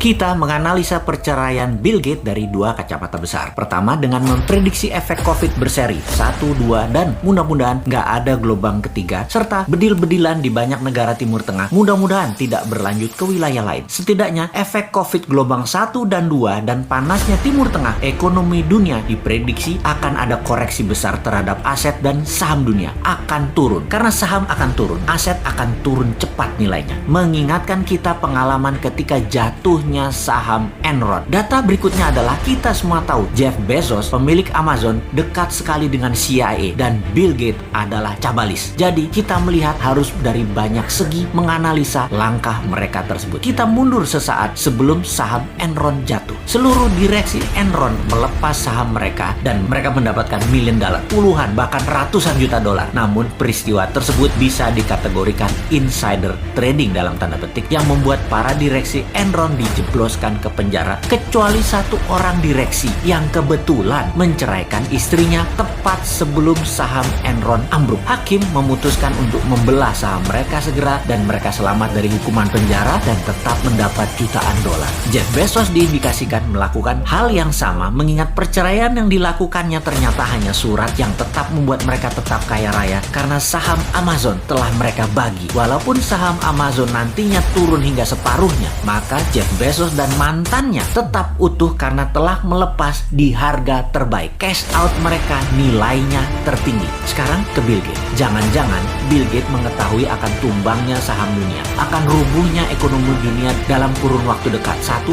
Kita menganalisa perceraian Bill Gates dari dua kacamata besar. Pertama, dengan memprediksi efek COVID berseri 1, 2, dan mudah-mudahan nggak ada gelombang ketiga, serta bedil-bedilan di banyak negara Timur Tengah mudah-mudahan tidak berlanjut ke wilayah lain. Setidaknya efek COVID gelombang 1 dan 2 dan panasnya Timur Tengah, ekonomi dunia diprediksi akan ada koreksi besar terhadap aset dan saham dunia akan turun. Karena saham akan turun, aset akan turun cepat nilainya. Mengingatkan kita pengalaman ketika jatuhnya saham Enron. Data berikutnya adalah kita semua tahu Jeff Bezos, pemilik Amazon, dekat sekali dengan CIA dan Bill Gates adalah cabalis. Jadi kita melihat harus dari banyak segi menganalisa langkah mereka tersebut. Kita mundur sesaat sebelum saham Enron jatuh. Seluruh direksi Enron melepas saham mereka dan mereka mendapatkan $1 million, puluhan bahkan ratusan juta dolar. Namun peristiwa tersebut bisa dikategorikan insider trading dalam tanda petik yang membuat para direksi Enron dijebloskan ke penjara kecuali satu orang direksi yang kebetulan menceraikan istrinya tepat sebelum saham Enron ambruk. Hakim memutuskan untuk membelah saham mereka segera dan mereka selamat dari hukuman penjara dan tetap mendapat jutaan dolar. Jeff Bezos diindikasikan melakukan hal yang sama mengingat perceraian yang dilakukannya ternyata hanya surat yang tetap membuat mereka tetap kaya raya karena saham Amazon telah mereka bagi. Walaupun saham Amazon nantinya turun hingga separuhnya, maka Jeff Bezos dan mantannya tetap utuh karena telah melepas di harga terbaik. Cash out mereka nilainya tertinggi. Sekarang ke Bill Gates. Jangan-jangan Bill Gates mengetahui akan tumbangnya saham dunia, akan rubuhnya ekonomi dunia dalam kurun waktu dekat 1-3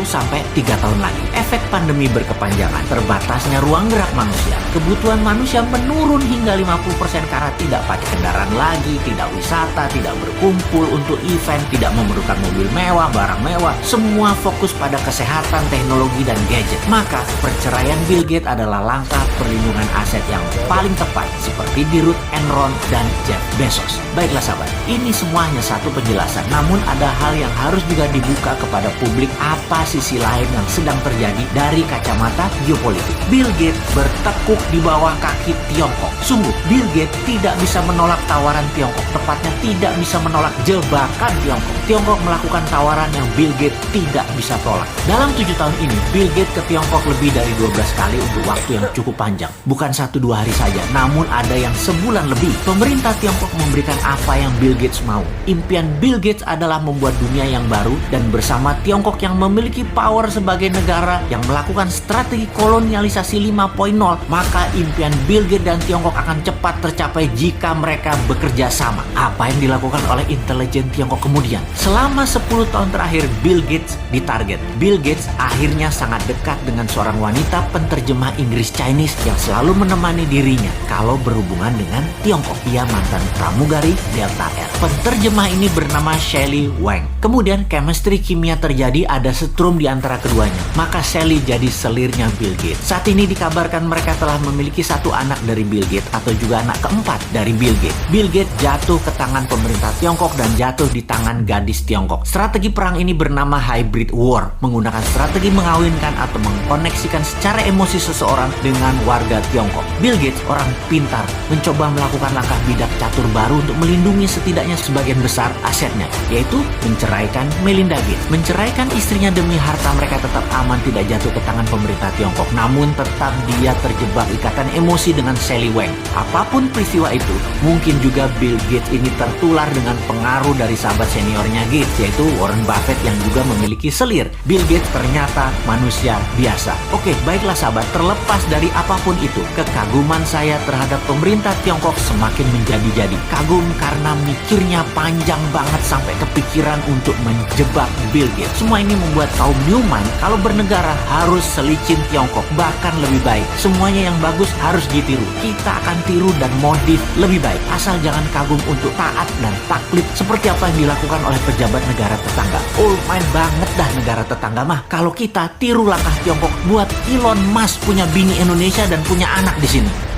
tahun lagi. Efek pandemi berkepanjangan, terbatasnya ruang gerak manusia, kebutuhan manusia menurun hingga 50% karena tidak pakai kendaraan lagi, tidak wisata, tidak berkumpul untuk event, tidak memerlukan mobil mewah, barang mewah, semua fokus pada kesehatan, teknologi, dan gadget. Maka perceraian Bill Gates adalah langkah perlindungan aset yang paling tepat seperti di Ruth Enron dan Jeff Bezos. Baiklah sahabat, ini semua hanya satu penjelasan, namun ada hal yang harus juga dibuka kepada publik apa sisi lain yang sedang terjadi dari kacamata geopolitik. Bill Gates bertekuk di bawah kaki Tiongkok. Sungguh, Bill Gates tidak bisa menolak tawaran Tiongkok, tepatnya tidak bisa menolak jebakan Tiongkok. Tiongkok melakukan tawaran yang Bill Gates tidak bisa tolak. Dalam 7 tahun ini, Bill Gates ke Tiongkok lebih dari 12 kali untuk waktu yang cukup panjang. Bukan 1-2 hari saja, namun ada yang sebulan lebih. Pemerintah Tiongkok memberikan apa yang Bill Gates mau. Impian Bill Gates adalah membuat dunia yang baru dan bersama Tiongkok yang memiliki power sebagai negara yang melakukan strategi kolonialisasi 5.0, maka impian Bill Gates dan Tiongkok akan cepat tercapai jika mereka bekerja sama. Apa yang dilakukan oleh intelijen Tiongkok kemudian? Selama 10 tahun terakhir Bill Gates ditarget. Bill Gates akhirnya sangat dekat dengan seorang wanita penterjemah Inggris Chinese yang selalu menemani dirinya kalau berhubungan dengan Tiongkok. Dia mantan pramugari Delta Air. Penterjemah ini bernama Shelley Wang. Kemudian chemistry kimia terjadi, ada setrum di antara keduanya. Maka Shelley jadi selirnya Bill Gates. Saat ini dikabarkan mereka telah memiliki satu anak dari Bill Gates atau juga anak keempat dari Bill Gates. Bill Gates jatuh ke tangan pemerintah Tiongkok dan jatuh di tangan gadis Tiongkok. Strategi perang ini bernama hybrid war, menggunakan strategi mengawinkan atau mengkoneksikan secara emosi seseorang dengan warga Tiongkok. Bill Gates, orang pintar, mencoba melakukan langkah bidak catur baru untuk melindungi setidaknya sebagian besar asetnya, yaitu menceraikan Melinda Gates. Menceraikan istrinya demi harta mereka tetap aman, tidak jatuh ke tangan pemerintah Tiongkok. Namun tetap dia terjebak ikatan emosi dengan Shelley Wang. Apapun peristiwa itu, mungkin juga Bill Gates ini tertular dengan pengaruh dari sahabat seniornya Gates, yaitu Warren Buffett yang juga memiliki selir. Bill Gates ternyata manusia biasa. Oke, baiklah sahabat, terlepas dari apapun itu, kekaguman saya terhadap pemerintah Tiongkok semakin menjadi-jadi. Kagum karena mikirnya panjang banget sampai kepikiran untuk menjebak Bill Gates. Semua ini membuat kaum Newman kalau bernegara harus selicin Tiongkok, bahkan lebih baik. Semuanya yang bagus harus ditiru. Kita akan tiru dan modif lebih baik. Asal jangan kagum untuk taat dan taklid seperti apa yang dilakukan oleh pejabat negara tetangga. Main banget dah negara tetangga mah. Kalau kita tiru langkah Tiongkok, buat Elon Musk punya bini Indonesia dan punya anak di sini.